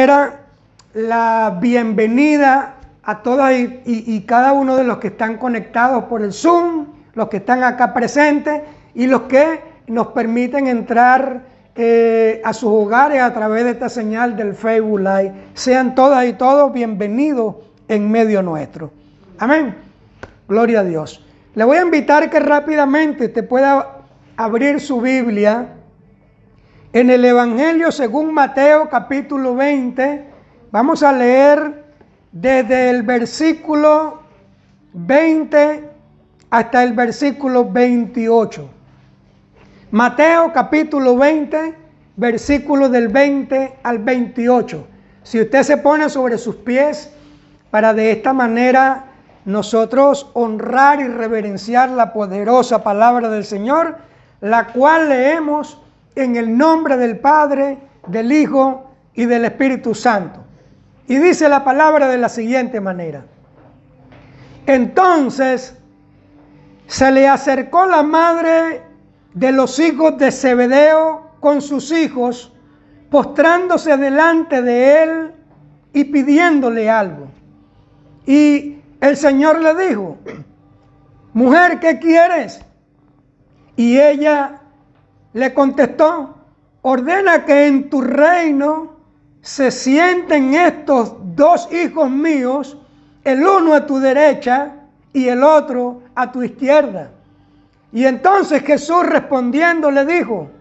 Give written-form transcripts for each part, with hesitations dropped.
Era la bienvenida a todas y cada uno de los que están conectados por el Zoom, los que están acá presentes y los que nos permiten entrar a sus hogares a través de esta señal del Facebook Live. Sean todas y todos bienvenidos en medio nuestro. Amén. Gloria a Dios. Le voy a invitar que rápidamente te pueda abrir su Biblia en el Evangelio según Mateo capítulo 20. Vamos a leer desde el versículo 20 hasta el versículo 28. Mateo capítulo 20, versículo del 20 al 28. Si usted se pone sobre sus pies para de esta manera nosotros honrar y reverenciar la poderosa palabra del Señor, la cual leemos en el nombre del Padre, del Hijo y del Espíritu Santo. Y dice la palabra de la siguiente manera: entonces se le acercó la madre de los hijos de Zebedeo con sus hijos, postrándose delante de él y pidiéndole algo. Y el Señor le dijo: mujer, ¿qué quieres? Y ella le contestó: ordena que en tu reino se sienten estos dos hijos míos, el uno a tu derecha y el otro a tu izquierda. Y entonces Jesús respondiendo le dijo: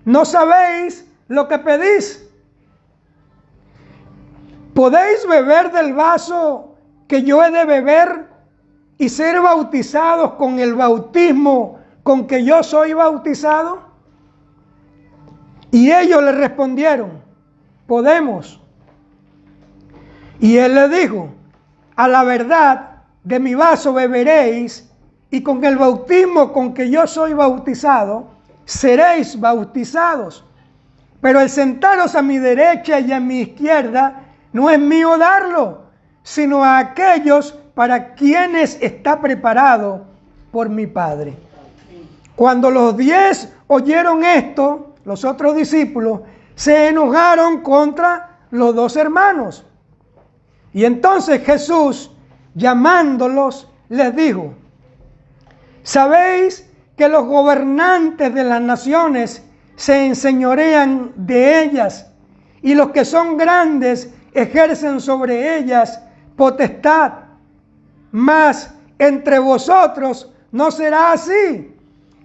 ¿no sabéis lo que pedís? ¿Podéis beber del vaso que yo he de beber y ser bautizados con el bautismo con que yo soy bautizado? Y ellos le respondieron: podemos. Y él le dijo: a la verdad, de mi vaso beberéis, y con el bautismo con que yo soy bautizado, seréis bautizados. Pero el sentaros a mi derecha y a mi izquierda, no es mío darlo, sino a aquellos para quienes está preparado por mi Padre. Cuando los 10 oyeron esto, los otros discípulos se enojaron contra los dos hermanos. Y entonces Jesús, llamándolos, les dijo: ¿sabéis que los gobernantes de las naciones se enseñorean de ellas, y los que son grandes ejercen sobre ellas potestad? Mas entre vosotros no será así,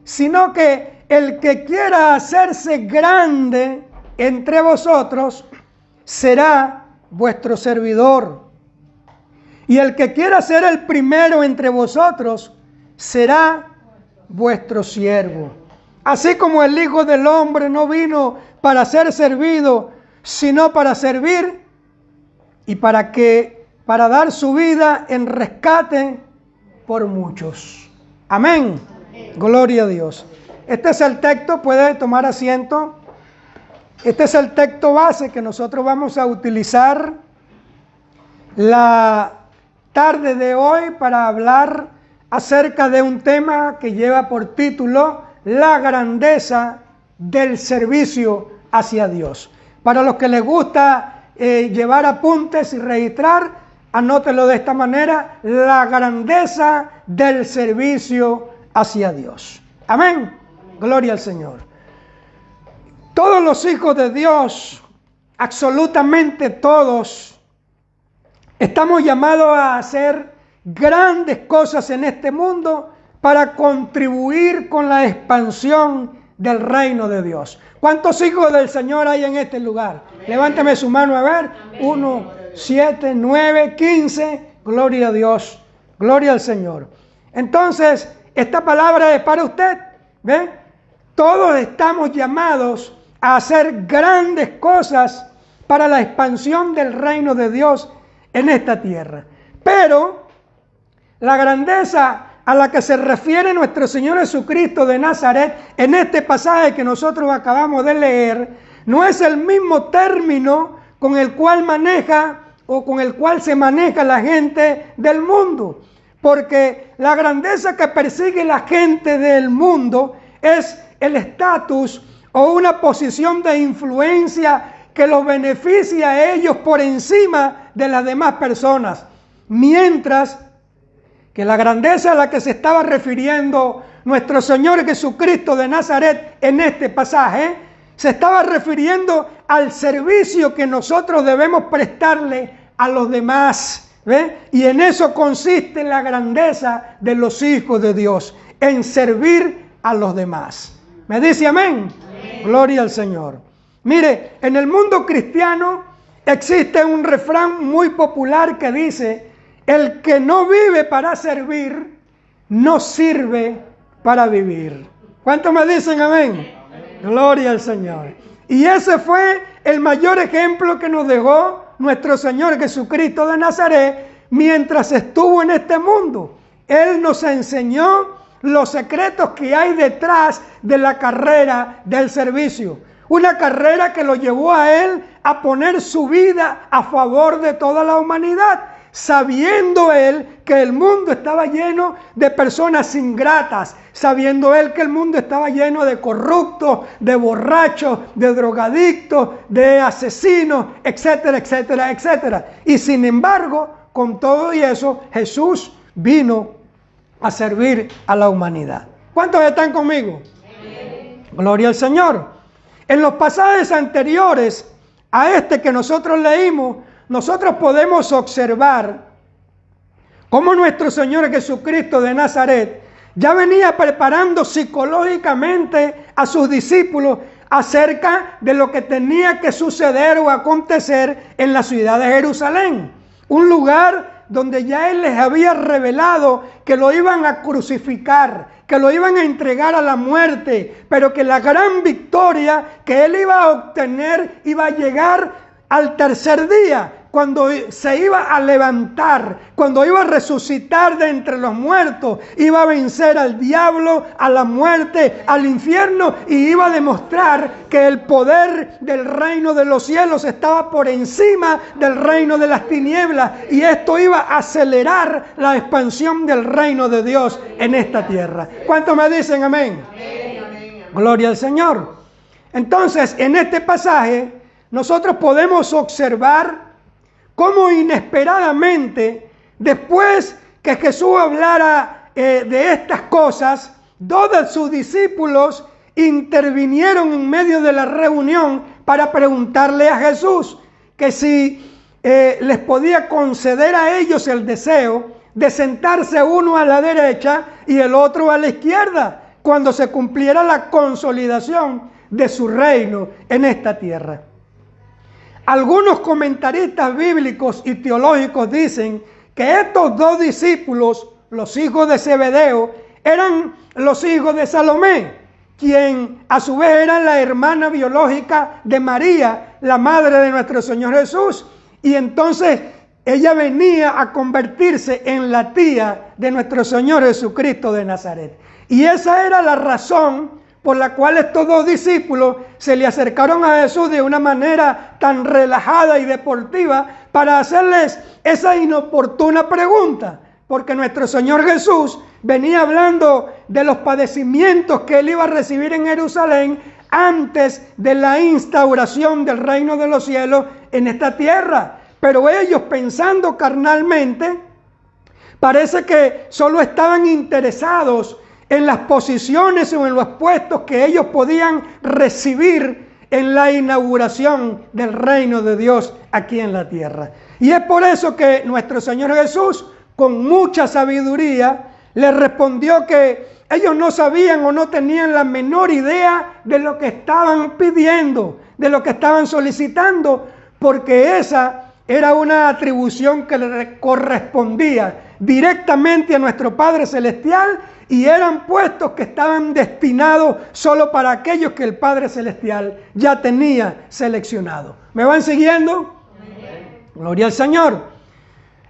sino que el que quiera hacerse grande entre vosotros será vuestro servidor. Y el que quiera ser el primero entre vosotros será vuestro siervo. Así como el Hijo del Hombre no vino para ser servido, sino para servir y para dar su vida en rescate por muchos. Amén. Gloria a Dios. Este es el texto, puede tomar asiento. Este es el texto base que nosotros vamos a utilizar la tarde de hoy para hablar acerca de un tema que lleva por título la grandeza del servicio hacia Dios. Para los que les gusta llevar apuntes y registrar, anótelo de esta manera: la grandeza del servicio hacia Dios. Amén. Gloria al Señor. Todos los hijos de Dios, absolutamente todos, estamos llamados a hacer grandes cosas en este mundo para contribuir con la expansión del reino de Dios. ¿Cuántos hijos del Señor hay en este lugar? Levántame su mano a ver. 1, 7, 9, 15. Gloria a Dios. Gloria al Señor. Entonces, esta palabra es para usted. ¿Ven? Todos estamos llamados a hacer grandes cosas para la expansión del reino de Dios en esta tierra. Pero la grandeza a la que se refiere nuestro Señor Jesucristo de Nazaret en este pasaje que nosotros acabamos de leer no es el mismo término con el cual se maneja la gente del mundo, porque la grandeza que persigue la gente del mundo es el estatus o una posición de influencia que los beneficia a ellos por encima de las demás personas. Mientras que la grandeza a la que se estaba refiriendo nuestro Señor Jesucristo de Nazaret en este pasaje, se estaba refiriendo al servicio que nosotros debemos prestarle a los demás. ¿Ve? Y en eso consiste la grandeza de los hijos de Dios, en servir a los demás. ¿Me dice amén? Amén. Gloria al Señor. Mire, en el mundo cristiano existe un refrán muy popular que dice: el que no vive para servir, no sirve para vivir. ¿Cuántos me dicen amén? Amén. Gloria al Señor. Y ese fue el mayor ejemplo que nos dejó nuestro Señor Jesucristo de Nazaret mientras estuvo en este mundo. Él nos enseñó los secretos que hay detrás de la carrera del servicio. Una carrera que lo llevó a Él a poner su vida a favor de toda la humanidad, sabiendo Él que el mundo estaba lleno de personas ingratas, sabiendo Él que el mundo estaba lleno de corruptos, de borrachos, de drogadictos, de asesinos, etcétera, etcétera, etcétera. Y sin embargo, con todo y eso, Jesús vino a servir a la humanidad. ¿Cuántos están conmigo? Sí. Gloria al Señor. En los pasajes anteriores a este que nosotros leímos, nosotros podemos observar cómo nuestro Señor Jesucristo de Nazaret ya venía preparando psicológicamente a sus discípulos acerca de lo que tenía que suceder o acontecer en la ciudad de Jerusalén. Un lugar donde ya Él les había revelado que lo iban a crucificar, que lo iban a entregar a la muerte, pero que la gran victoria que Él iba a obtener iba a llegar al tercer día, cuando se iba a levantar, cuando iba a resucitar de entre los muertos, iba a vencer al diablo, a la muerte, al infierno, y iba a demostrar que el poder del reino de los cielos estaba por encima del reino de las tinieblas, y esto iba a acelerar la expansión del reino de Dios en esta tierra. ¿Cuántos me dicen amén? Amén. Gloria al Señor. Entonces, en este pasaje, nosotros podemos observar cómo inesperadamente, después que Jesús hablara de estas cosas, dos de sus discípulos intervinieron en medio de la reunión para preguntarle a Jesús que si les podía conceder a ellos el deseo de sentarse uno a la derecha y el otro a la izquierda, cuando se cumpliera la consolidación de su reino en esta tierra. Algunos comentaristas bíblicos y teológicos dicen que estos dos discípulos, los hijos de Zebedeo, eran los hijos de Salomé, quien a su vez era la hermana biológica de María, la madre de nuestro Señor Jesús. Y entonces ella venía a convertirse en la tía de nuestro Señor Jesucristo de Nazaret. Y esa era la razón por la cual estos dos discípulos se le acercaron a Jesús de una manera tan relajada y deportiva para hacerles esa inoportuna pregunta, porque nuestro Señor Jesús venía hablando de los padecimientos que Él iba a recibir en Jerusalén antes de la instauración del reino de los cielos en esta tierra. Pero ellos, pensando carnalmente, parece que solo estaban interesados en las posiciones o en los puestos que ellos podían recibir en la inauguración del reino de Dios aquí en la tierra. Y es por eso que nuestro Señor Jesús, con mucha sabiduría, les respondió que ellos no sabían o no tenían la menor idea de lo que estaban pidiendo, de lo que estaban solicitando, porque esa era una atribución que le correspondía directamente a nuestro Padre Celestial, y eran puestos que estaban destinados solo para aquellos que el Padre Celestial ya tenía seleccionado. ¿Me van siguiendo? Amén. Gloria al Señor.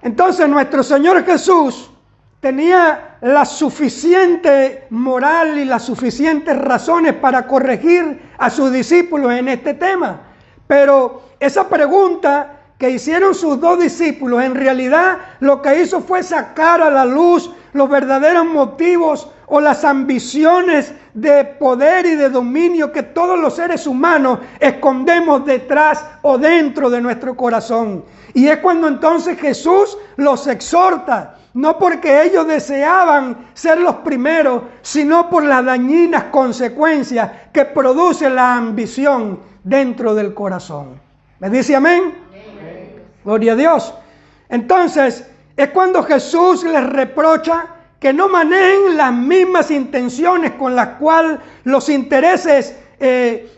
Entonces nuestro Señor Jesús tenía la suficiente moral y las suficientes razones para corregir a sus discípulos en este tema. Pero esa pregunta que hicieron sus dos discípulos, en realidad lo que hizo fue sacar a la luz los verdaderos motivos o las ambiciones de poder y de dominio que todos los seres humanos escondemos detrás o dentro de nuestro corazón. Y es cuando entonces Jesús los exhorta, no porque ellos deseaban ser los primeros, sino por las dañinas consecuencias que produce la ambición dentro del corazón. ¿Me dice amén? Amén. Gloria a Dios. Entonces, es cuando Jesús les reprocha que no manejen las mismas intenciones con las cuales los intereses,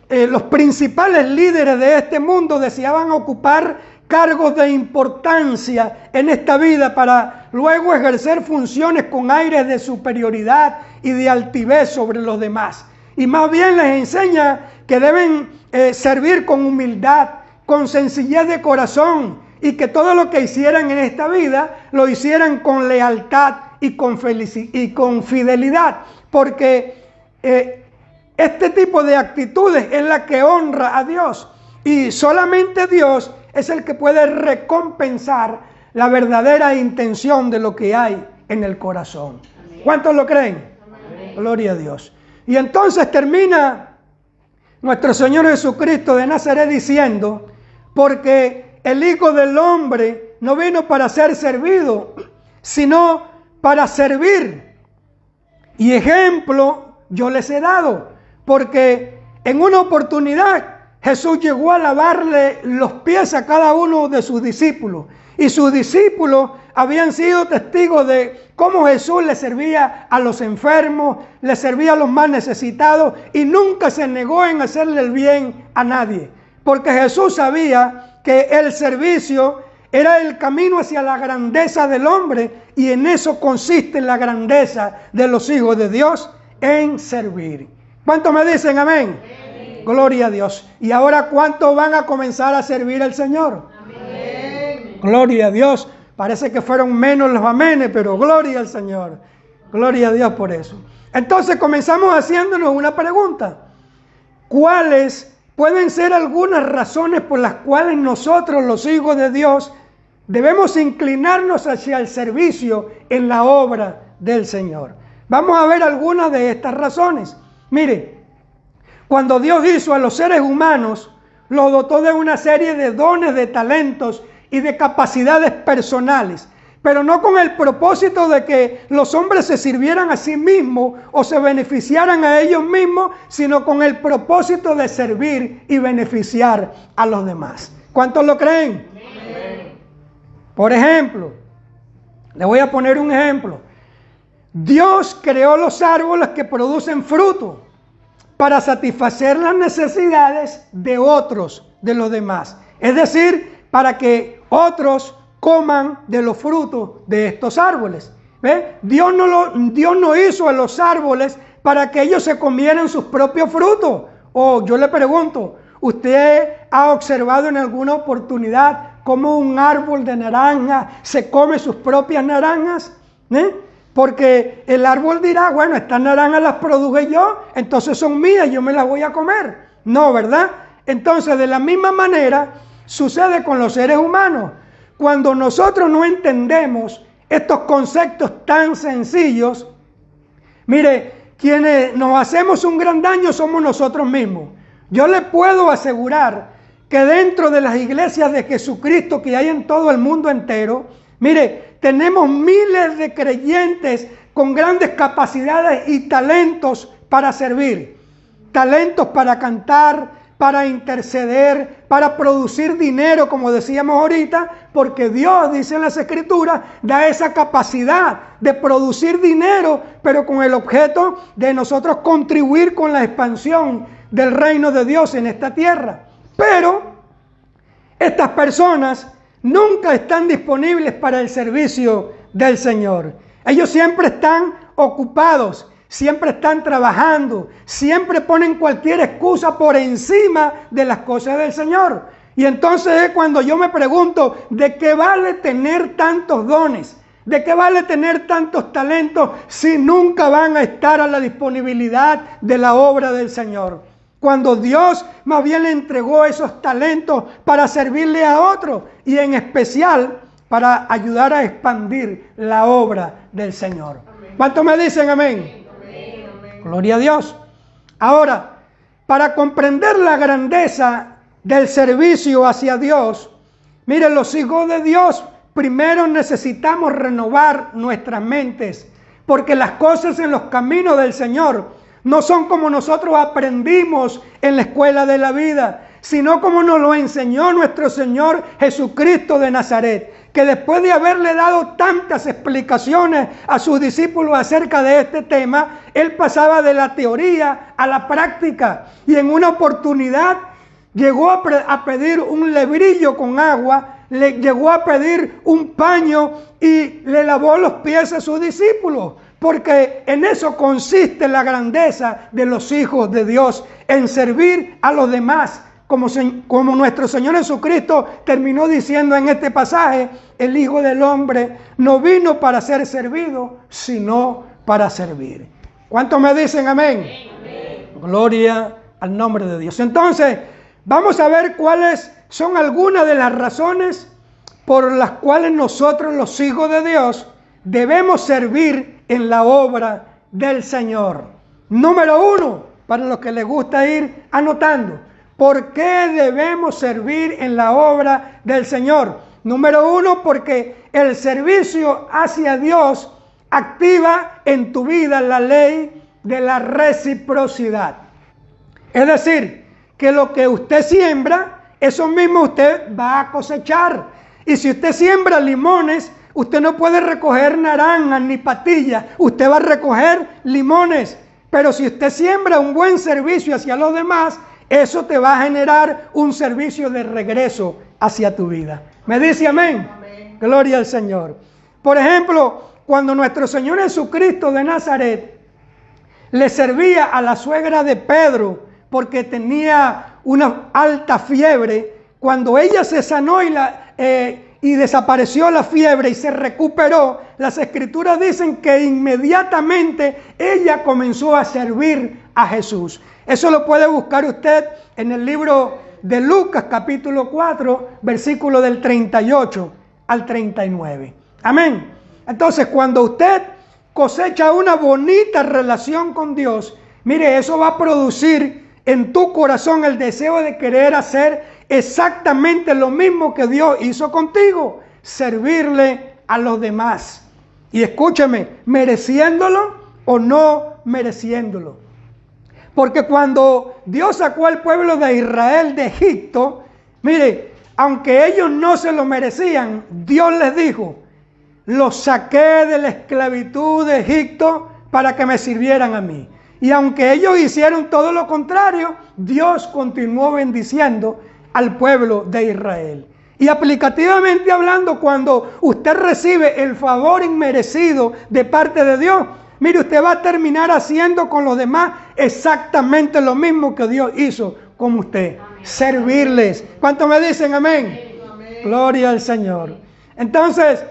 los principales líderes de este mundo deseaban ocupar cargos de importancia en esta vida para luego ejercer funciones con aires de superioridad y de altivez sobre los demás. Y más bien les enseña que deben servir con humildad, con sencillez de corazón, y que todo lo que hicieran en esta vida lo hicieran con lealtad y con fidelidad, porque este tipo de actitudes es la que honra a Dios, y solamente Dios es el que puede recompensar la verdadera intención de lo que hay en el corazón. Amén. ¿Cuántos lo creen? Amén. Gloria a Dios. Y entonces termina nuestro Señor Jesucristo de Nazaret diciendo, porque el Hijo del Hombre no vino para ser servido, sino para servir. Y ejemplo yo les he dado, porque en una oportunidad Jesús llegó a lavarle los pies a cada uno de sus discípulos. Y sus discípulos habían sido testigos de cómo Jesús le servía a los enfermos, le servía a los más necesitados y nunca se negó en hacerle el bien a nadie. Porque Jesús sabía que el servicio era el camino hacia la grandeza del hombre, y en eso consiste la grandeza de los hijos de Dios, en servir. ¿Cuántos me dicen amén? Amén. Gloria a Dios. Y ahora, ¿cuántos van a comenzar a servir al Señor? Amén. Gloria a Dios. Parece que fueron menos los amenes, pero gloria al Señor. Gloria a Dios por eso. Entonces comenzamos haciéndonos una pregunta. ¿Cuáles pueden ser algunas razones por las cuales nosotros, los hijos de Dios, debemos inclinarnos hacia el servicio en la obra del Señor? Vamos a ver algunas de estas razones. Mire, cuando Dios hizo a los seres humanos, los dotó de una serie de dones, de talentos y de capacidades personales, pero no con el propósito de que los hombres se sirvieran a sí mismos o se beneficiaran a ellos mismos, sino con el propósito de servir y beneficiar a los demás. ¿Cuántos lo creen? Amén. Por ejemplo, le voy a poner un ejemplo. Dios creó los árboles que producen fruto para satisfacer las necesidades de otros, de los demás. Es decir, para que otros coman de los frutos de estos árboles. ¿Ve? Dios no hizo a los árboles para que ellos se comieran sus propios frutos. O yo le pregunto, ¿usted ha observado en alguna oportunidad cómo un árbol de naranja se come sus propias naranjas? Porque el árbol dirá, bueno, estas naranjas las produje yo, entonces son mías, yo me las voy a comer. No, ¿verdad? Entonces, de la misma manera, sucede con los seres humanos. Cuando nosotros no entendemos estos conceptos tan sencillos, mire, quienes nos hacemos un gran daño somos nosotros mismos. Yo le puedo asegurar que dentro de las iglesias de Jesucristo que hay en todo el mundo entero, mire, tenemos miles de creyentes con grandes capacidades y talentos para servir. Talentos para cantar, para interceder, para producir dinero, como decíamos ahorita, porque Dios, dice en las Escrituras, da esa capacidad de producir dinero, pero con el objeto de nosotros contribuir con la expansión del reino de Dios en esta tierra. Pero estas personas nunca están disponibles para el servicio del Señor. Ellos siempre están ocupados, siempre están trabajando, siempre ponen cualquier excusa por encima de las cosas del Señor. Y entonces es cuando yo me pregunto, ¿de qué vale tener tantos dones? ¿De qué vale tener tantos talentos si nunca van a estar a la disponibilidad de la obra del Señor? Cuando Dios más bien le entregó esos talentos para servirle a otros y en especial para ayudar a expandir la obra del Señor. ¿Cuántos me dicen amén? Gloria a Dios. Ahora, para comprender la grandeza del servicio hacia Dios, miren, los hijos de Dios, primero necesitamos renovar nuestras mentes, porque las cosas en los caminos del Señor no son como nosotros aprendimos en la escuela de la vida, sino como nos lo enseñó nuestro Señor Jesucristo de Nazaret, que después de haberle dado tantas explicaciones a sus discípulos acerca de este tema, Él pasaba de la teoría a la práctica, y en una oportunidad llegó a pedir un lebrillo con agua, le llegó a pedir un paño y le lavó los pies a sus discípulos, porque en eso consiste la grandeza de los hijos de Dios, en servir a los demás. Como nuestro Señor Jesucristo terminó diciendo en este pasaje, el Hijo del Hombre no vino para ser servido, sino para servir. ¿Cuántos me dicen amén? Amén. Gloria al nombre de Dios. Entonces, vamos a ver cuáles son algunas de las razones por las cuales nosotros, los hijos de Dios, debemos servir en la obra del Señor. Número 1, para los que les gusta ir anotando. ¿Por qué debemos servir en la obra del Señor? Número 1, porque el servicio hacia Dios activa en tu vida la ley de la reciprocidad. Es decir, que lo que usted siembra, eso mismo usted va a cosechar. Y si usted siembra limones, usted no puede recoger naranjas ni patillas, usted va a recoger limones. Pero si usted siembra un buen servicio hacia los demás, eso te va a generar un servicio de regreso hacia tu vida. ¿Me dice amén? Amén. Gloria al Señor. Por ejemplo, cuando nuestro Señor Jesucristo de Nazaret le servía a la suegra de Pedro porque tenía una alta fiebre, cuando ella se sanó y desapareció la fiebre y se recuperó, las escrituras dicen que inmediatamente ella comenzó a servir a Jesús. Eso lo puede buscar usted en el libro de Lucas capítulo 4, versículo del 38 al 39. Amén. Entonces, cuando usted cosecha una bonita relación con Dios, mire, eso va a producir en tu corazón el deseo de querer hacer exactamente lo mismo que Dios hizo contigo, servirle a los demás. Y escúcheme, mereciéndolo o no mereciéndolo. Porque cuando Dios sacó al pueblo de Israel de Egipto, mire, aunque ellos no se lo merecían, Dios les dijo, los saqué de la esclavitud de Egipto para que me sirvieran a mí. Y aunque ellos hicieron todo lo contrario, Dios continuó bendiciendo al pueblo de Israel. Y aplicativamente hablando, cuando usted recibe el favor inmerecido de parte de Dios, mire, usted va a terminar haciendo con los demás exactamente lo mismo que Dios hizo con usted. Amén. Servirles. ¿Cuántos me dicen amén? Amén. Gloria al Señor. Entonces,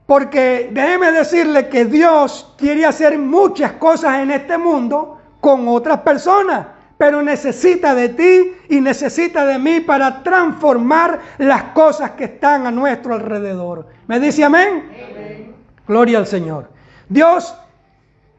porque déjeme decirle que Dios quiere hacer muchas cosas en este mundo con otras personas, pero necesita de ti y necesita de mí para transformar las cosas que están a nuestro alrededor. ¿Me dice amén? Amén. Gloria al Señor. Dios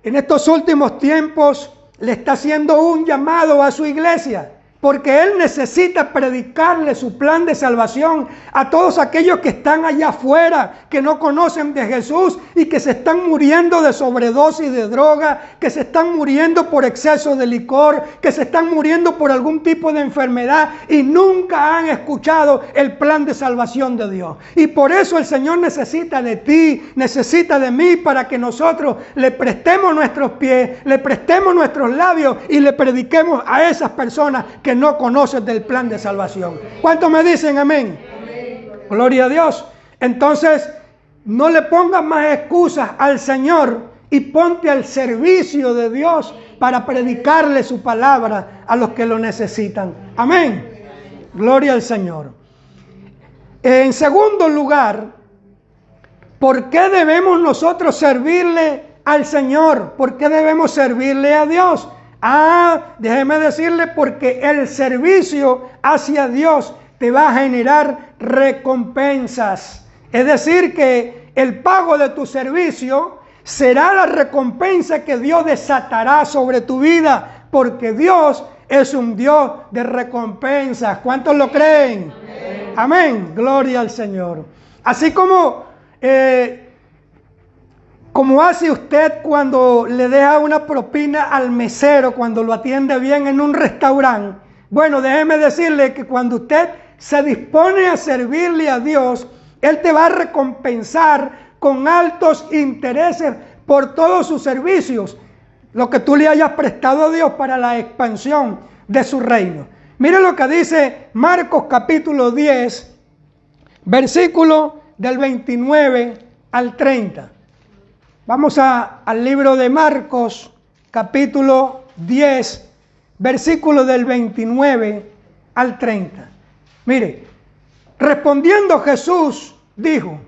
en estos últimos tiempos le está haciendo un llamado a su iglesia, porque Él necesita predicarle su plan de salvación a todos aquellos que están allá afuera, que no conocen de Jesús y que se están muriendo de sobredosis de droga, que se están muriendo por exceso de licor, que se están muriendo por algún tipo de enfermedad y nunca han escuchado el plan de salvación de Dios. Y por eso el Señor necesita de ti, necesita de mí, para que nosotros le prestemos nuestros pies, le prestemos nuestros labios y le prediquemos a esas personas que no conocen del plan de salvación. ¿Cuántos me dicen amén? Amén. Gloria a Dios. Entonces, no le pongas más excusas al Señor y ponte al servicio de Dios para predicarle su palabra a los que lo necesitan. Amén. Gloria al Señor. En segundo lugar, ¿por qué debemos nosotros servirle al Señor? ¿Por qué debemos servirle a Dios? Déjeme decirle, porque el servicio hacia Dios te va a generar recompensas. Es decir, que el pago de tu servicio será la recompensa que Dios desatará sobre tu vida, porque Dios es un Dios de recompensas. ¿Cuántos lo creen? Amén. Amén. Gloria al Señor. Así como hace usted cuando le deja una propina al mesero, cuando lo atiende bien en un restaurante. Bueno, déjeme decirle que cuando usted se dispone a servirle a Dios, Él te va a recompensar con altos intereses por todos sus servicios, lo que tú le hayas prestado a Dios para la expansión de su reino. Mire lo que dice Marcos capítulo 10, versículo del 29 al 30. Vamos al libro de Marcos capítulo 10, versículo del 29 al 30. Mire, respondiendo Jesús dijo: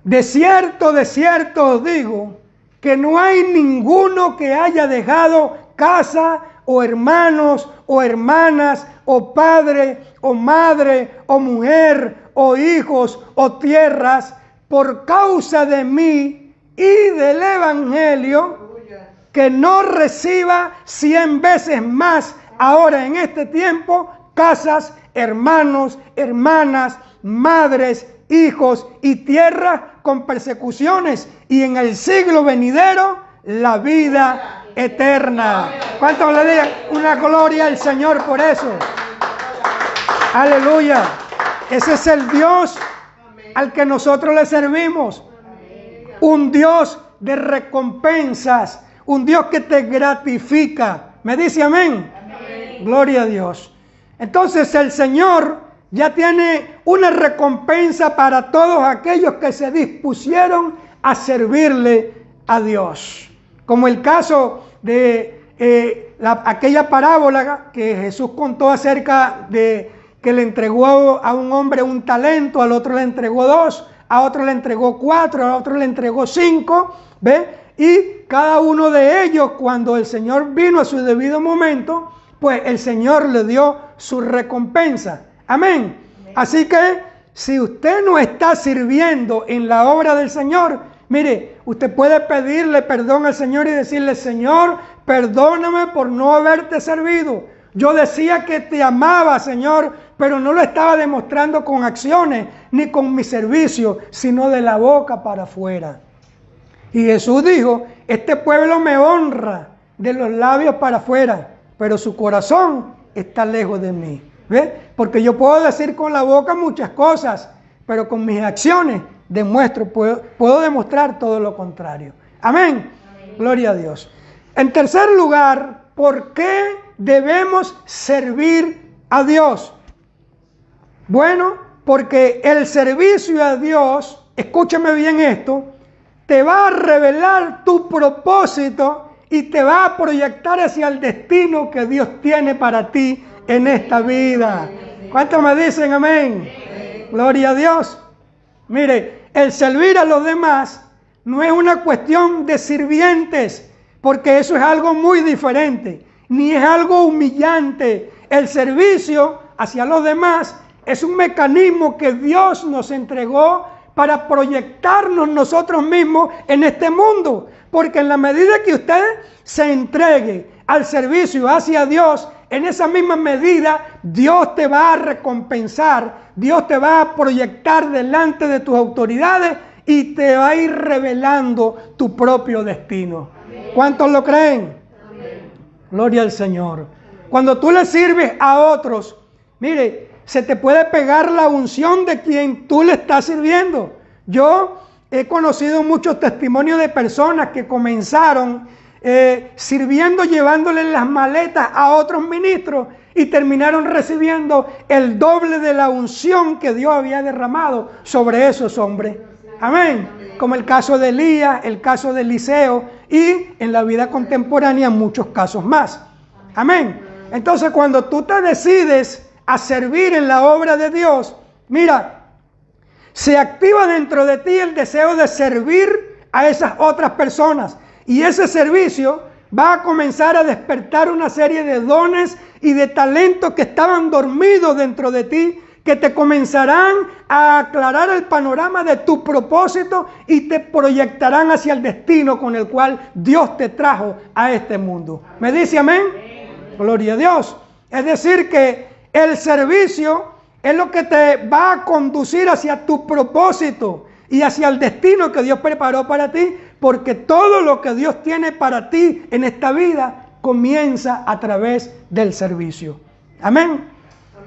de cierto os digo, que no hay ninguno que haya dejado casa, o hermanos, o hermanas, o padre, o madre, o mujer, o hijos, o tierras, por causa de mí y del Evangelio, que no reciba 100 veces más ahora en este tiempo casas, hermanos, hermanas, madres, hijos y tierra con persecuciones, y en el siglo venidero la vida eterna. ¿Cuántos le digan una gloria al Señor por eso? Aleluya. Ese es el Dios al que nosotros le servimos. Un Dios de recompensas, un Dios que te gratifica. ¿Me dice amén? Amén. Gloria a Dios. Entonces el Señor ya tiene una recompensa para todos aquellos que se dispusieron a servirle a Dios. Como el caso de aquella parábola que Jesús contó acerca de que le entregó a un hombre un talento, al otro le entregó 2, a otro le entregó 4, a otro le entregó 5, ¿ve? Y cada uno de ellos, cuando el Señor vino a su debido momento, pues el Señor le dio su recompensa. Amén. Así que si usted no está sirviendo en la obra del Señor, mire, usted puede pedirle perdón al Señor y decirle: Señor, perdóname por no haberte servido. Yo decía que te amaba, Señor, pero no lo estaba demostrando con acciones ni con mi servicio, sino de la boca para afuera. Y Jesús dijo: este pueblo me honra de los labios para afuera, pero su corazón está lejos de mí. ¿Ve? Porque yo puedo decir con la boca muchas cosas, pero con mis acciones puedo demostrar todo lo contrario. Amén. Amén. Gloria a Dios. En tercer lugar, ¿por qué debemos servir a Dios? Bueno, porque el servicio a Dios, escúchame bien esto, te va a revelar tu propósito y te va a proyectar hacia el destino que Dios tiene para ti en esta vida. ¿Cuántos me dicen amén? Gloria a Dios. Mire, el servir a los demás no es una cuestión de sirvientes, porque eso es algo muy diferente, ni es algo humillante. El servicio hacia los demás es un mecanismo que Dios nos entregó para proyectarnos nosotros mismos en este mundo, porque en la medida que usted se entregue al servicio hacia Dios, en esa misma medida Dios te va a recompensar, Dios te va a proyectar delante de tus autoridades y te va a ir revelando tu propio destino. Amén. ¿Cuántos lo creen? Amén. Gloria al Señor. Cuando tú le sirves a otros, mire, se te puede pegar la unción de quien tú le estás sirviendo. Yo he conocido muchos testimonios de personas que comenzaron sirviendo, llevándole las maletas a otros ministros y terminaron recibiendo el doble de la unción que Dios había derramado sobre esos hombres. Amén. Como el caso de Elías, el caso de Eliseo y en la vida contemporánea muchos casos más. Amén. Entonces cuando tú te decides a servir en la obra de Dios, mira, se activa dentro de ti el deseo de servir a esas otras personas. Y ese servicio va a comenzar a despertar una serie de dones y de talentos que estaban dormidos dentro de ti, que te comenzarán a aclarar el panorama de tu propósito y te proyectarán hacia el destino con el cual Dios te trajo a este mundo. ¿Me dice amén? Gloria a Dios. Es decir que el servicio es lo que te va a conducir hacia tu propósito y hacia el destino que Dios preparó para ti, porque todo lo que Dios tiene para ti en esta vida comienza a través del servicio. Amén.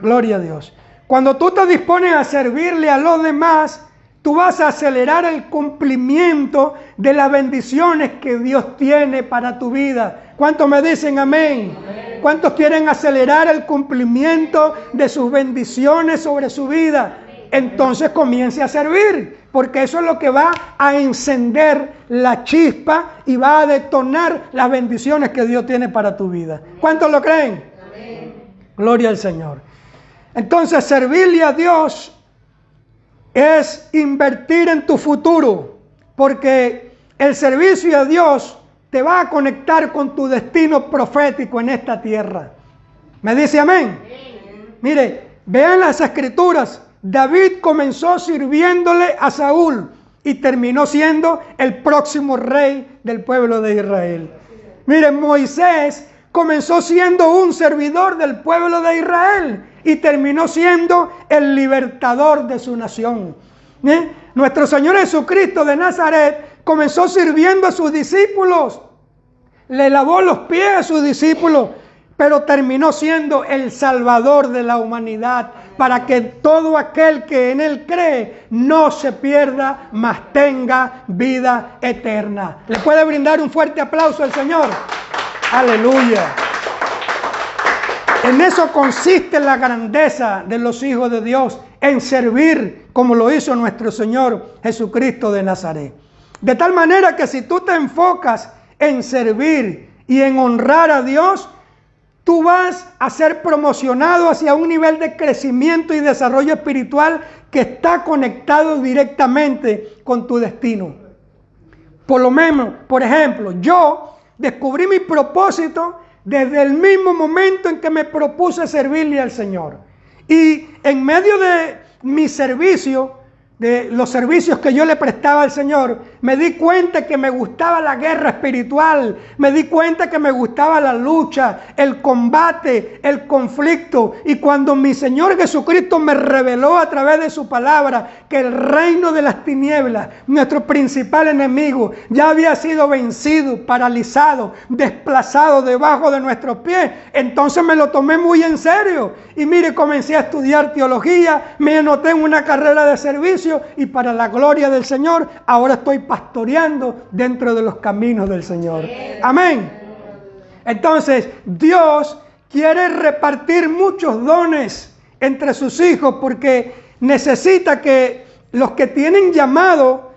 Gloria a Dios. Cuando tú te dispones a servirle a los demás, tú vas a acelerar el cumplimiento de las bendiciones que Dios tiene para tu vida. ¿Cuántos me dicen amén? Amén. ¿Cuántos quieren acelerar el cumplimiento de sus bendiciones sobre su vida? Entonces comience a servir, porque eso es lo que va a encender la chispa y va a detonar las bendiciones que Dios tiene para tu vida. ¿Cuántos lo creen? Amén. Gloria al Señor. Entonces, servirle a Dios es invertir en tu futuro, porque el servicio a Dios te va a conectar con tu destino profético en esta tierra. ¿Me dice amén? Mire, vean las escrituras. David comenzó sirviéndole a Saúl y terminó siendo el próximo rey del pueblo de Israel. Miren, Moisés comenzó siendo un servidor del pueblo de Israel y terminó siendo el libertador de su nación. Nuestro Señor Jesucristo de Nazaret comenzó sirviendo a sus discípulos, le lavó los pies a sus discípulos, pero terminó siendo el Salvador de la humanidad, para que todo aquel que en Él cree no se pierda, mas tenga vida eterna. ¿Le puede brindar un fuerte aplauso al Señor? Aleluya. En eso consiste la grandeza de los hijos de Dios, en servir como lo hizo nuestro Señor Jesucristo de Nazaret. De tal manera que si tú te enfocas en servir y en honrar a Dios, tú vas a ser promocionado hacia un nivel de crecimiento y desarrollo espiritual que está conectado directamente con tu destino. Por lo menos, por ejemplo, yo descubrí mi propósito desde el mismo momento en que me propuse servirle al Señor. Y en medio de mi servicio, de los servicios que yo le prestaba al Señor, me di cuenta que me gustaba la guerra espiritual, me di cuenta que me gustaba la lucha, el combate, el conflicto. Y cuando mi Señor Jesucristo me reveló a través de su palabra que el reino de las tinieblas, nuestro principal enemigo, ya había sido vencido, paralizado, desplazado debajo de nuestros pies, entonces me lo tomé muy en serio. Y mire, comencé a estudiar teología, me anoté en una carrera de servicio y para la gloria del Señor, ahora estoy pastoreando dentro de los caminos del Señor. Amén. Entonces, Dios quiere repartir muchos dones entre sus hijos porque necesita que los que tienen llamado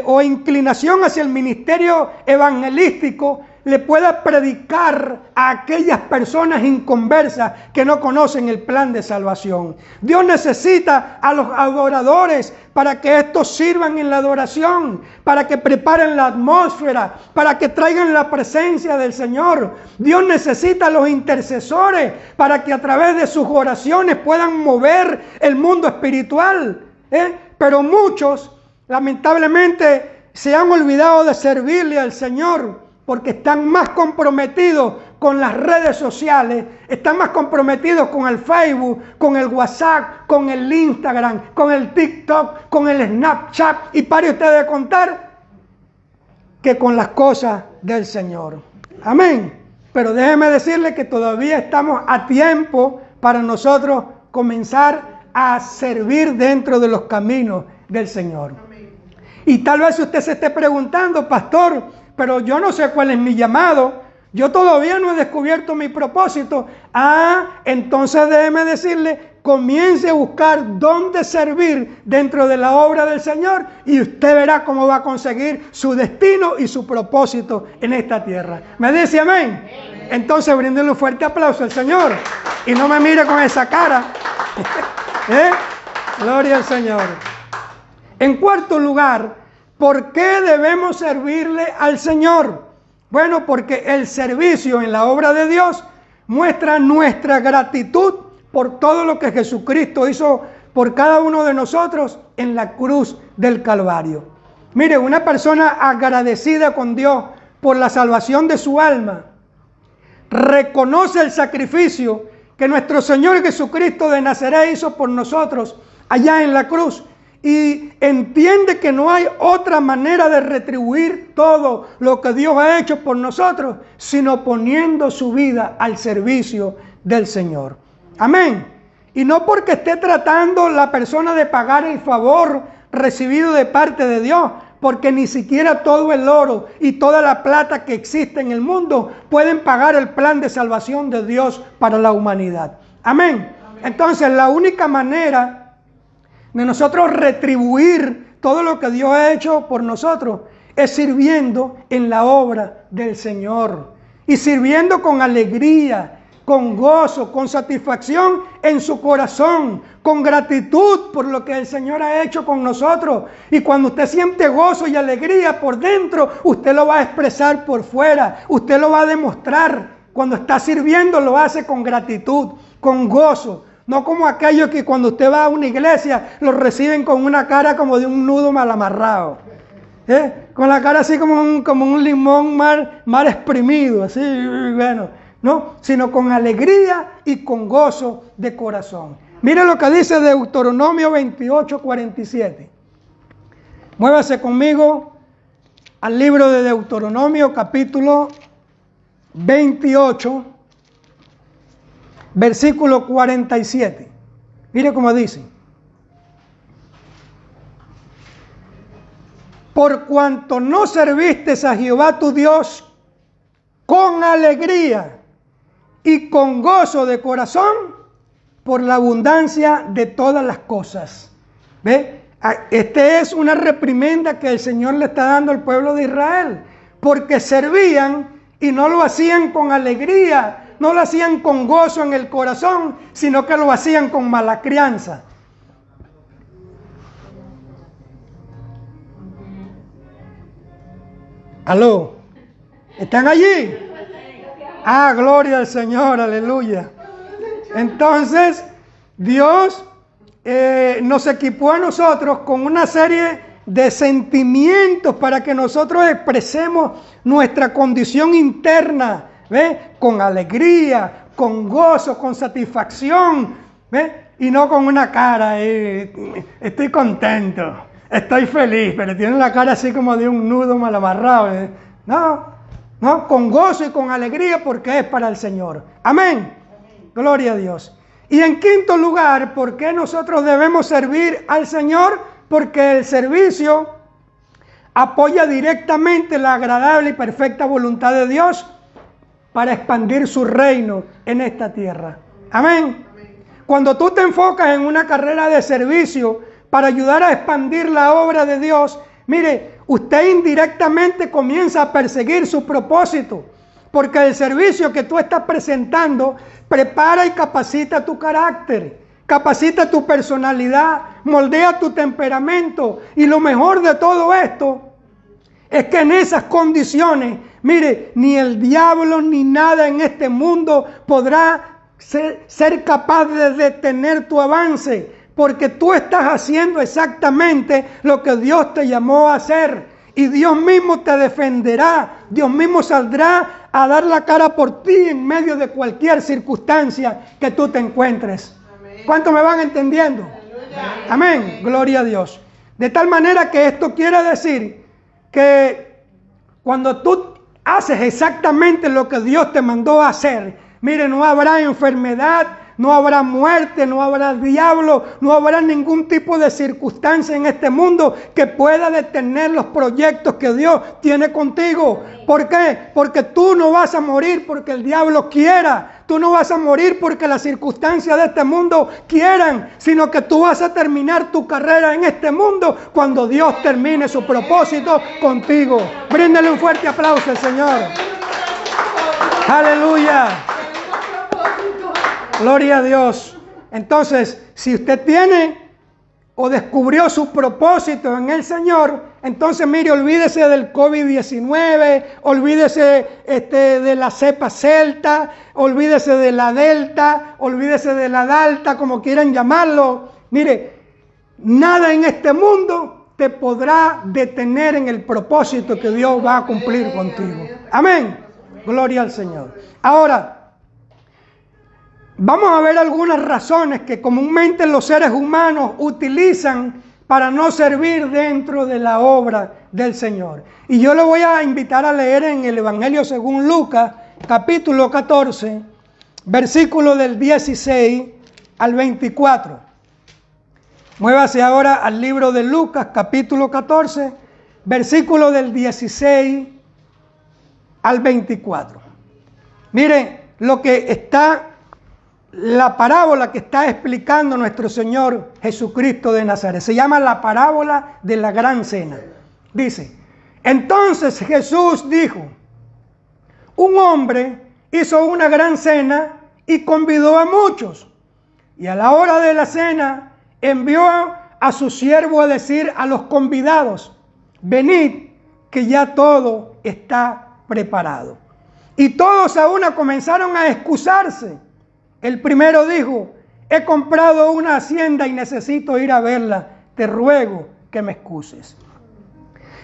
o inclinación hacia el ministerio evangelístico le pueda predicar a aquellas personas inconversas que no conocen el plan de salvación. Dios necesita a los adoradores para que estos sirvan en la adoración, para que preparen la atmósfera, para que traigan la presencia del Señor. Dios necesita a los intercesores para que a través de sus oraciones puedan mover el mundo espiritual. Pero muchos, lamentablemente, se han olvidado de servirle al Señor, porque están más comprometidos con las redes sociales, están más comprometidos con el Facebook, con el WhatsApp, con el Instagram, con el TikTok, con el Snapchat, y pare usted de contar, que con las cosas del Señor. Amén. Pero déjeme decirle que todavía estamos a tiempo para nosotros comenzar a servir dentro de los caminos del Señor. Y tal vez usted se esté preguntando, pastor, pero yo no sé cuál es mi llamado, yo todavía no he descubierto mi propósito. Entonces déjeme decirle, comience a buscar dónde servir dentro de la obra del Señor y usted verá cómo va a conseguir su destino y su propósito en esta tierra. ¿Me dice amén? Entonces bríndele un fuerte aplauso al Señor y no me mire con esa cara. Gloria al Señor. En cuarto lugar, ¿por qué debemos servirle al Señor? Bueno, porque el servicio en la obra de Dios muestra nuestra gratitud por todo lo que Jesucristo hizo por cada uno de nosotros en la cruz del Calvario. Mire, una persona agradecida con Dios por la salvación de su alma, reconoce el sacrificio que nuestro Señor Jesucristo de Nazaret hizo por nosotros allá en la cruz, y entiende que no hay otra manera de retribuir todo lo que Dios ha hecho por nosotros, sino poniendo su vida al servicio del Señor. Amén. Y no porque esté tratando la persona de pagar el favor recibido de parte de Dios, porque ni siquiera todo el oro y toda la plata que existe en el mundo pueden pagar el plan de salvación de Dios para la humanidad. Amén. Entonces, la única manera de nosotros retribuir todo lo que Dios ha hecho por nosotros es sirviendo en la obra del Señor, y sirviendo con alegría, con gozo, con satisfacción en su corazón, con gratitud por lo que el Señor ha hecho con nosotros. Y cuando usted siente gozo y alegría por dentro, usted lo va a expresar por fuera, usted lo va a demostrar. Cuando está sirviendo lo hace con gratitud, con gozo. No como aquellos que cuando usted va a una iglesia lo reciben con una cara como de un nudo mal amarrado. Con la cara así como un limón mal exprimido, así, bueno, ¿no? Sino con alegría y con gozo de corazón. Mire lo que dice Deuteronomio 28:47. Muévase conmigo al libro de Deuteronomio, capítulo 28. Versículo 47. Mire cómo dice. Por cuanto no serviste a Jehová tu Dios con alegría y con gozo de corazón, por la abundancia de todas las cosas. ¿Ve? Esta es una reprimenda que el Señor le está dando al pueblo de Israel, porque servían y no lo hacían con alegría, no lo hacían con gozo en el corazón, sino que lo hacían con mala crianza. ¿Aló? ¿Están allí? Ah, gloria al Señor, aleluya. Entonces, Dios nos equipó a nosotros con una serie de sentimientos para que nosotros expresemos nuestra condición interna, ¿ve? Con alegría, con gozo, con satisfacción, ¿ve? Y no con una cara, estoy contento, estoy feliz, pero tiene la cara así como de un nudo mal amarrado. No, con gozo y con alegría, porque es para el Señor. Amén. Gloria a Dios. Y en quinto lugar, ¿por qué nosotros debemos servir al Señor? Porque el servicio apoya directamente la agradable y perfecta voluntad de Dios para expandir su reino en esta tierra. Amén. Cuando tú te enfocas en una carrera de servicio para ayudar a expandir la obra de Dios, mire, usted indirectamente comienza a perseguir su propósito, porque el servicio que tú estás presentando prepara y capacita tu carácter, capacita tu personalidad, moldea tu temperamento. Y lo mejor de todo esto es que en esas condiciones, mire, ni el diablo ni nada en este mundo podrá ser capaz de detener tu avance, porque tú estás haciendo exactamente lo que Dios te llamó a hacer. Y Dios mismo te defenderá, Dios mismo saldrá a dar la cara por ti en medio de cualquier circunstancia que tú te encuentres. Amén. ¿Cuántos me van entendiendo? Amén. Amén. Gloria a Dios. De tal manera que esto quiere decir que cuando tú haces exactamente lo que Dios te mandó a hacer, mire, no habrá enfermedad, no habrá muerte, no habrá diablo, no habrá ningún tipo de circunstancia en este mundo que pueda detener los proyectos que Dios tiene contigo. ¿Por qué? Porque tú no vas a morir porque el diablo quiera. Tú no vas a morir porque las circunstancias de este mundo quieran, sino que tú vas a terminar tu carrera en este mundo cuando Dios termine su propósito contigo. Bríndale un fuerte aplauso al Señor. Aleluya. Gloria a Dios. Entonces, si usted tiene o descubrió su propósito en el Señor, entonces mire, olvídese del COVID-19, olvídese de la cepa celta, olvídese de la delta, olvídese de la dalta, como quieran llamarlo, Mire, nada en este mundo te podrá detener en el propósito que Dios va a cumplir contigo. Amén. Gloria al Señor. Ahora, vamos a ver algunas razones que comúnmente los seres humanos utilizan para no servir dentro de la obra del Señor. Y yo le voy a invitar a leer en el Evangelio según Lucas, capítulo 14, versículo del 16 al 24. Muévase ahora al libro de Lucas, capítulo 14, versículo del 16 al 24. Mire lo que está, la parábola que está explicando nuestro Señor Jesucristo de Nazaret. Se llama la parábola de la gran cena. Dice, entonces Jesús dijo, un hombre hizo una gran cena y convidó a muchos. Y a la hora de la cena envió a su siervo a decir a los convidados, venid, que ya todo está preparado. Y todos a una comenzaron a excusarse. El primero dijo, he comprado una hacienda y necesito ir a verla, te ruego que me excuses.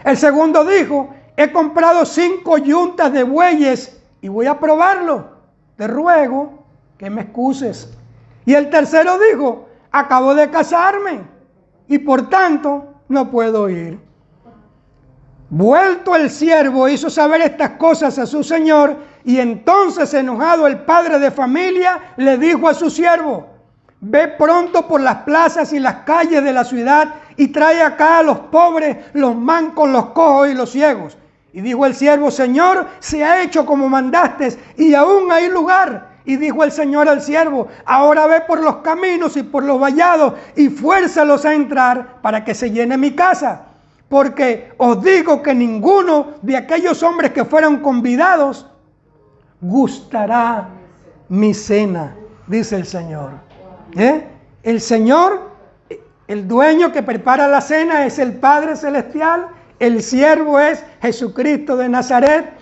El segundo dijo, he comprado 5 yuntas de bueyes y voy a probarlo, te ruego que me excuses. Y el tercero dijo, acabo de casarme y por tanto no puedo ir. Vuelto el siervo hizo saber estas cosas a su señor y entonces enojado el padre de familia le dijo a su siervo, ve pronto por las plazas y las calles de la ciudad y trae acá a los pobres, los mancos, los cojos y los ciegos. Y dijo el siervo, Señor, se ha hecho como mandaste y aún hay lugar. Y dijo el Señor al siervo, ahora ve por los caminos y por los vallados y fuérzalos a entrar para que se llene mi casa. Porque os digo que ninguno de aquellos hombres que fueron convidados gustará mi cena, dice el Señor. El Señor, el dueño que prepara la cena es el Padre Celestial, el siervo es Jesucristo de Nazaret,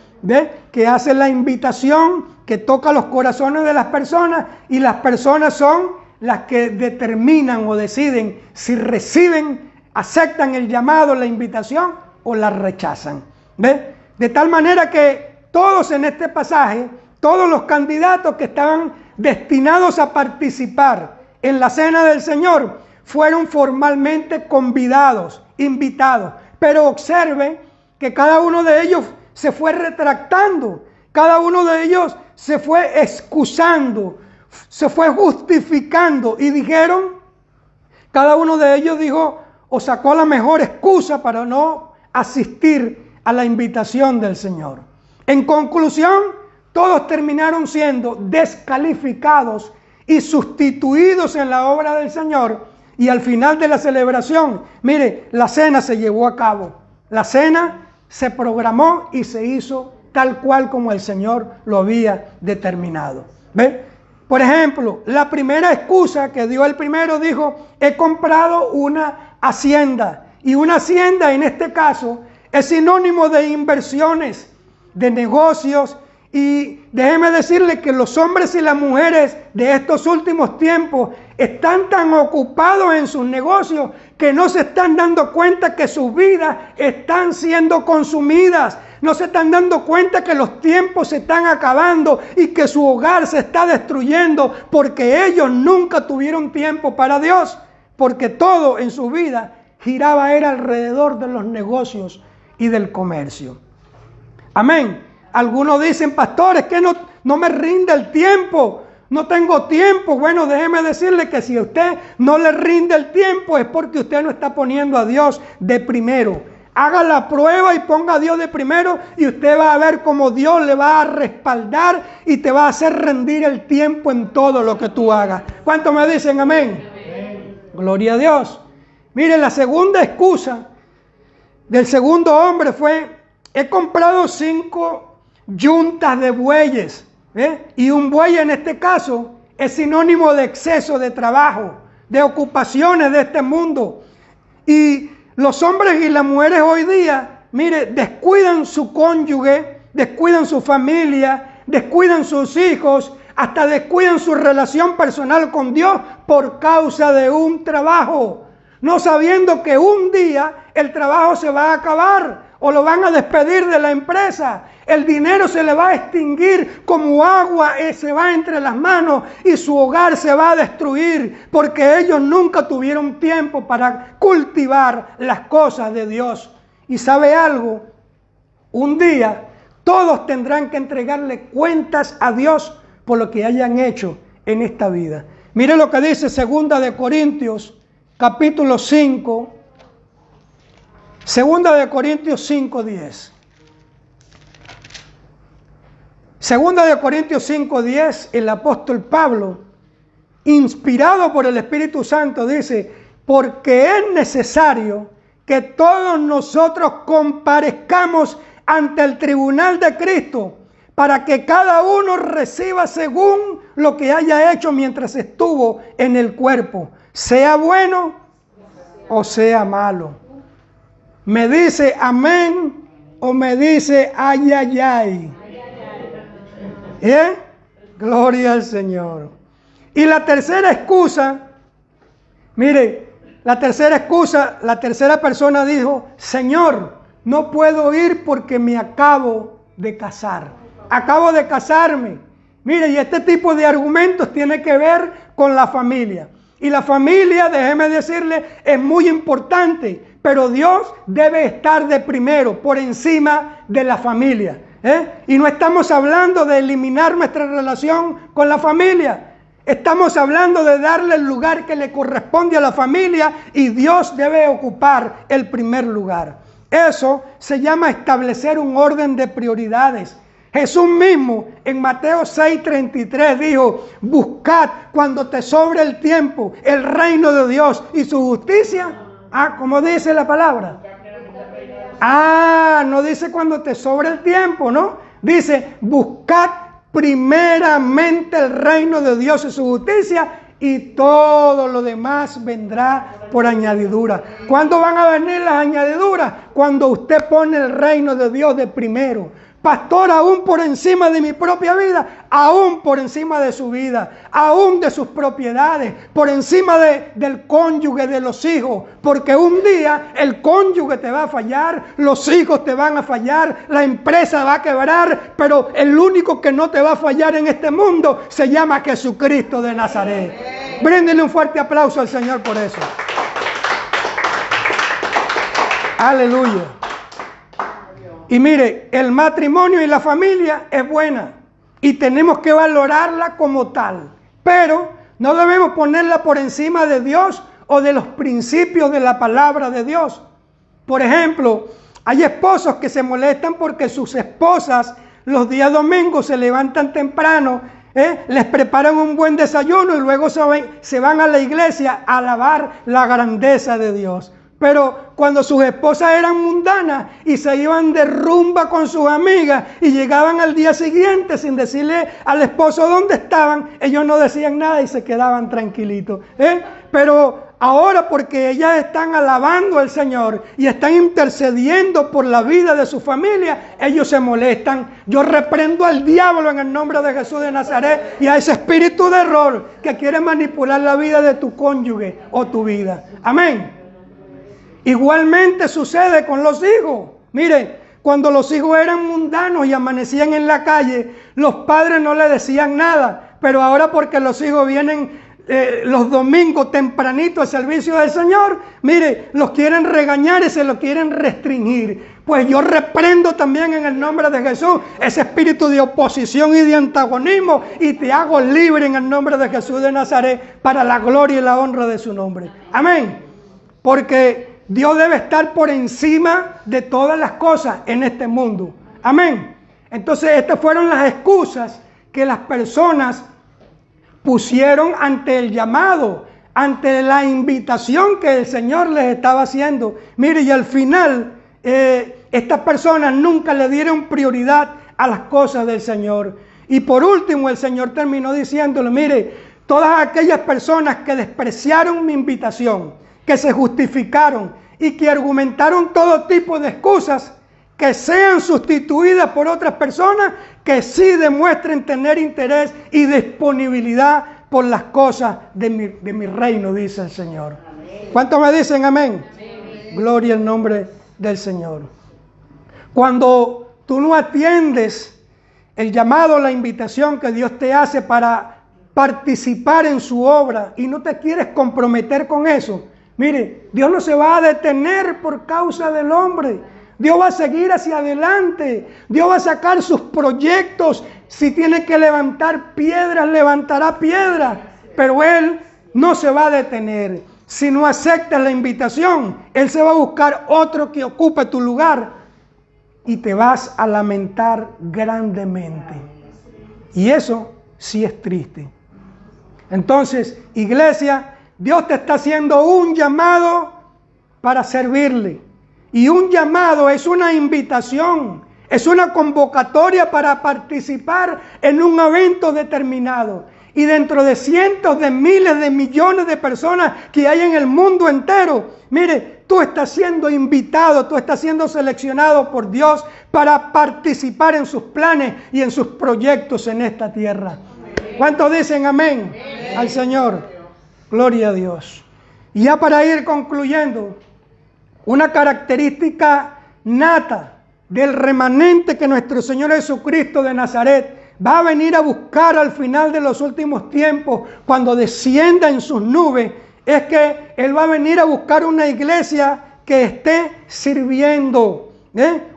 que hace la invitación, que toca los corazones de las personas y las personas son las que determinan o deciden si reciben, aceptan el llamado, la invitación o la rechazan. De tal manera que todos en este pasaje, todos los candidatos que estaban destinados a participar en la cena del Señor fueron formalmente convidados, invitados. Pero observe que cada uno de ellos se fue retractando, cada uno de ellos se fue excusando, se fue justificando y dijeron, cada uno de ellos dijo o sacó la mejor excusa para no asistir a la invitación del Señor. En conclusión, todos terminaron siendo descalificados y sustituidos en la obra del Señor. Y al final de la celebración, mire, la cena se llevó a cabo. La cena se programó y se hizo tal cual como el Señor lo había determinado. ¿Ve? Por ejemplo, la primera excusa que dio el primero dijo, he comprado una hacienda. Y una hacienda en este caso es sinónimo de inversiones, de negocios. Y déjeme decirle que los hombres y las mujeres de estos últimos tiempos están tan ocupados en sus negocios que no se están dando cuenta que sus vidas están siendo consumidas. No se están dando cuenta que los tiempos se están acabando y que su hogar se está destruyendo porque ellos nunca tuvieron tiempo para Dios. Porque todo en su vida giraba era alrededor de los negocios y del comercio. Amén. Algunos dicen, pastores, que no me rinde el tiempo, no tengo tiempo. Bueno, déjeme decirle que si a usted no le rinde el tiempo es porque usted no está poniendo a Dios de primero. Haga la prueba y ponga a Dios de primero y usted va a ver cómo Dios le va a respaldar y te va a hacer rendir el tiempo en todo lo que tú hagas. ¿Cuántos me dicen amén? Amén. Gloria a Dios. Mire, la segunda excusa del segundo hombre fue, he comprado 5 yuntas de bueyes, y un buey en este caso es sinónimo de exceso de trabajo, de ocupaciones de este mundo. Y los hombres y las mujeres hoy día, mire, descuidan su cónyuge, descuidan su familia, descuidan sus hijos, hasta descuidan su relación personal con Dios por causa de un trabajo, no sabiendo que un día el trabajo se va a acabar o lo van a despedir de la empresa. El dinero se le va a extinguir como agua, se va entre las manos y su hogar se va a destruir porque ellos nunca tuvieron tiempo para cultivar las cosas de Dios. ¿Y sabe algo? Un día todos tendrán que entregarle cuentas a Dios por lo que hayan hecho en esta vida. Mire lo que dice 2 de Corintios, capítulo 5. 2 de Corintios 5:10. 2 de Corintios 5:10, el apóstol Pablo, inspirado por el Espíritu Santo, dice: porque es necesario que todos nosotros comparezcamos ante el tribunal de Cristo, para que cada uno reciba según lo que haya hecho mientras estuvo en el cuerpo, sea bueno o sea malo. ¿Me dice amén o me dice ay, ay, ay? Gloria al Señor. Y la tercera excusa, mire, la tercera persona dijo: Señor, no puedo ir porque me acabo de casar. Acabo de casarme. Mire, y este tipo de argumentos tiene que ver con la familia. Y la familia, déjeme decirle, es muy importante. Pero Dios debe estar de primero, por encima de la familia. Y no estamos hablando de eliminar nuestra relación con la familia. Estamos hablando de darle el lugar que le corresponde a la familia y Dios debe ocupar el primer lugar. Eso se llama establecer un orden de prioridades. Jesús mismo en Mateo 6:33 dijo: buscad cuando te sobre el tiempo el reino de Dios y su justicia. ¿Cómo dice la palabra? No dice cuando te sobre el tiempo, ¿no? Dice: buscad primeramente el reino de Dios y su justicia, y todo lo demás vendrá por añadidura. ¿Cuándo van a venir las añadiduras? Cuando usted pone el reino de Dios de primero. Pastor, aún por encima de mi propia vida, aún por encima de su vida, aún de sus propiedades, por encima del cónyuge, de los hijos, porque un día el cónyuge te va a fallar, los hijos te van a fallar, la empresa va a quebrar, pero el único que no te va a fallar en este mundo se llama Jesucristo de Nazaret. Bríndele un fuerte aplauso al Señor por eso. Aleluya. Y mire, el matrimonio y la familia es buena y tenemos que valorarla como tal, pero no debemos ponerla por encima de Dios o de los principios de la palabra de Dios. Por ejemplo, hay esposos que se molestan porque sus esposas los días domingos se levantan temprano, les preparan un buen desayuno y luego se van a la iglesia a alabar la grandeza de Dios. Pero cuando sus esposas eran mundanas y se iban de rumba con sus amigas y llegaban al día siguiente sin decirle al esposo dónde estaban, ellos no decían nada y se quedaban tranquilitos. Pero ahora, porque ellas están alabando al Señor y están intercediendo por la vida de su familia, ellos se molestan. Yo reprendo al diablo en el nombre de Jesús de Nazaret y a ese espíritu de error que quiere manipular la vida de tu cónyuge o tu vida. Amén. Igualmente sucede con los hijos. Miren, cuando los hijos eran mundanos y amanecían en la calle, los padres no le decían nada. Pero ahora, porque los hijos vienen los domingos tempranito al servicio del Señor, mire, los quieren regañar y se los quieren restringir. Pues yo reprendo también en el nombre de Jesús ese espíritu de oposición y de antagonismo y te hago libre en el nombre de Jesús de Nazaret para la gloria y la honra de su nombre. Amén. Porque Dios debe estar por encima de todas las cosas en este mundo. Amén. Entonces, estas fueron las excusas que las personas pusieron ante el llamado, ante la invitación que el Señor les estaba haciendo. Mire, y al final, estas personas nunca le dieron prioridad a las cosas del Señor. Y por último, el Señor terminó diciéndole: mire, todas aquellas personas que despreciaron mi invitación, que se justificaron y que argumentaron todo tipo de excusas, que sean sustituidas por otras personas que sí demuestren tener interés y disponibilidad por las cosas de mi reino, dice el Señor. ¿Cuántos me dicen amén? Amén. Gloria al nombre del Señor. Cuando tú no atiendes el llamado, la invitación que Dios te hace para participar en su obra y no te quieres comprometer con eso, mire, Dios no se va a detener por causa del hombre. Dios va a seguir hacia adelante. Dios va a sacar sus proyectos. Si tiene que levantar piedras, levantará piedras. Pero Él no se va a detener. Si no aceptas la invitación, Él se va a buscar otro que ocupe tu lugar. Y te vas a lamentar grandemente. Y eso sí es triste. Entonces, iglesia, Dios te está haciendo un llamado para servirle. Y un llamado es una invitación, es una convocatoria para participar en un evento determinado. Y dentro de cientos de miles de millones de personas que hay en el mundo entero, mire, tú estás siendo invitado, tú estás siendo seleccionado por Dios para participar en sus planes y en sus proyectos en esta tierra. ¿Cuántos dicen amén al Señor? Gloria a Dios. Y ya para ir concluyendo, una característica nata del remanente que nuestro Señor Jesucristo de Nazaret va a venir a buscar al final de los últimos tiempos, cuando descienda en sus nubes, es que Él va a venir a buscar una iglesia que esté sirviendo,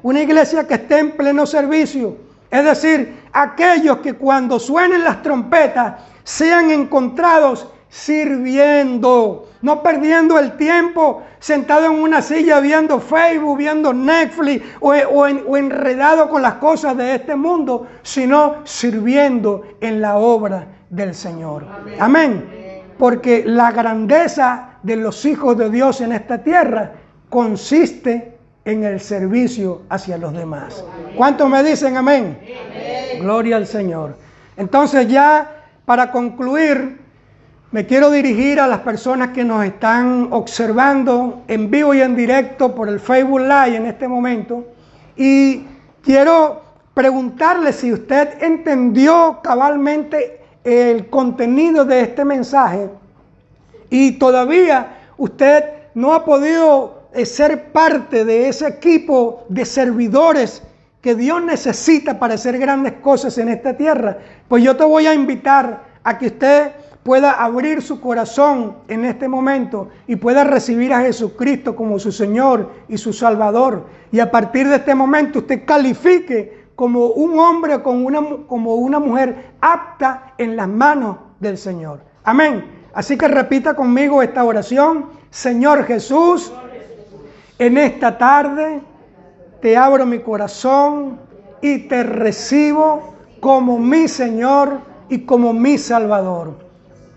una iglesia que esté en pleno servicio. Es decir, aquellos que cuando suenen las trompetas sean encontrados sirviendo, no perdiendo el tiempo sentado en una silla viendo Facebook, viendo Netflix o enredado con las cosas de este mundo, sino sirviendo en la obra del Señor. Amén. Amén. Porque la grandeza de los hijos de Dios en esta tierra consiste en el servicio hacia los demás. ¿Cuántos me dicen amén? Amén. Gloria al Señor. Entonces, ya para concluir, me quiero dirigir a las personas que nos están observando en vivo y en directo por el Facebook Live en este momento. Y quiero preguntarle si usted entendió cabalmente el contenido de este mensaje y todavía usted no ha podido ser parte de ese equipo de servidores que Dios necesita para hacer grandes cosas en esta tierra. Pues yo te voy a invitar a que usted pueda abrir su corazón en este momento y pueda recibir a Jesucristo como su Señor y su Salvador. Y a partir de este momento usted califique como un hombre o como una mujer apta en las manos del Señor. Amén. Así que repita conmigo esta oración. Señor Jesús, en esta tarde te abro mi corazón y te recibo como mi Señor y como mi Salvador.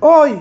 Hoy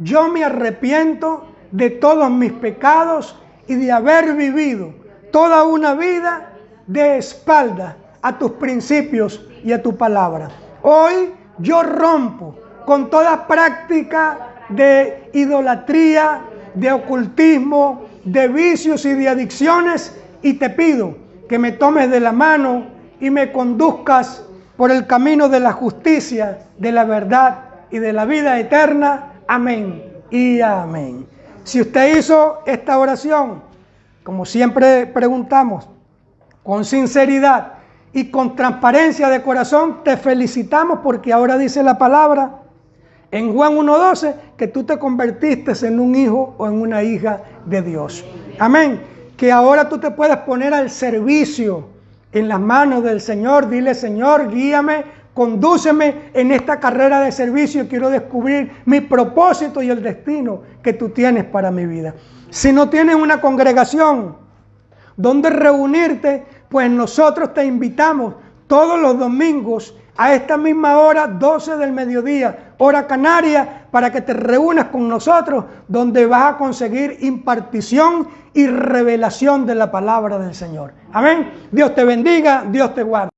yo me arrepiento de todos mis pecados y de haber vivido toda una vida de espaldas a tus principios y a tu palabra. Hoy yo rompo con toda práctica de idolatría, de ocultismo, de vicios y de adicciones y te pido que me tomes de la mano y me conduzcas por el camino de la justicia, de la verdad y de la vida eterna. Amén y amén. Si usted hizo esta oración, como siempre preguntamos, con sinceridad y con transparencia de corazón, te felicitamos porque ahora dice la palabra en Juan 1:12 que tú te convertiste en un hijo o en una hija de Dios. Amén. Que ahora tú te puedes poner al servicio en las manos del Señor. Dile, Señor, guíame, condúceme en esta carrera de servicio. Quiero descubrir mi propósito y el destino que tú tienes para mi vida. Si no tienes una congregación donde reunirte, pues nosotros te invitamos todos los domingos a esta misma hora, 12 del mediodía, hora canaria, para que te reúnas con nosotros, donde vas a conseguir impartición y revelación de la palabra del Señor. Amén. Dios te bendiga, Dios te guarde.